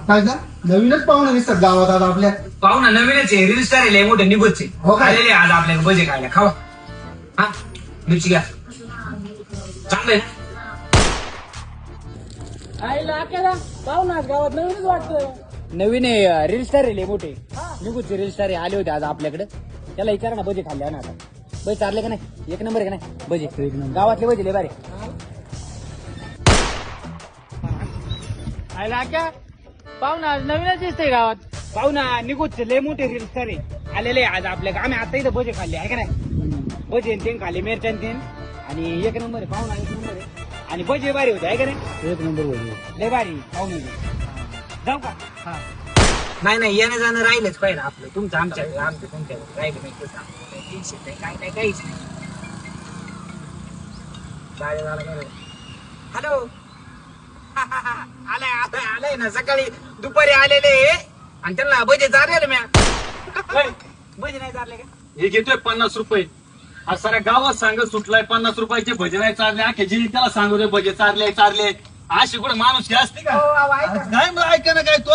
काय का नवीनच पाहुणे दिसतात गावात आता आपल्या. पाहुणा नवीनच आहे, रील स्टार आहे, मोठे निघोचे हो काय? आलेले आज आपल्याला भजे खायला. खावा हा मिरची घ्या, चांगलंय ना. आईला केला पाहुणा गावात नवीनच वाटतं. नवीन आहे, रील स्टार आहे मोठे निघूचे रील स्टार आले होते आज आपल्याकडे. त्याला विचारा ना भजे खाल्ले ना आता. भजे चालले का नाही? एक नंबर आहे का नाही भजे? गावातले भजे लय बारे. आईला क्या पाहुणा आज नवीनच दिसतंय गावात. पाहुणा निघूचे लय मोठे रील स्टार आहे आलेले आज आपल्याकडे. आम्ही आता इथं भजे खाल्ले आहे का नाही? भजे तीन खाल्ले, मिरच्यान तीन, आणि एक नंबर आहे पाहुणा, एक नंबर आहे. आणि भजे बारी होते आहे का नाही? एक नंबर भजे लय बारी पाहुणे. जाऊ का? हा नाही नाही, येणं जाणं राहिलंच पाहिजे आपलं. तुमचं आमच्या आमचं तुमच्या राहिलं नाही तसं. टेन्शन नाही, काय नाही, काहीच नाही. हॅलो आलाय आलाय आलाय ना, सकाळी दुपारी आलेले आणि त्यांना भजे चारले म्या. भजे नाही चारले का? हे घेतोय 50 रुपये. आज साऱ्या गावात सांगत सुटलाय 50 रुपयाचे भजे नाही चालले. अख्या जी त्याला सांगू दे भजे चारले चारले. अशी कुठे माणूस असते का? हो, ऐका. काय मग ऐका ना काय तो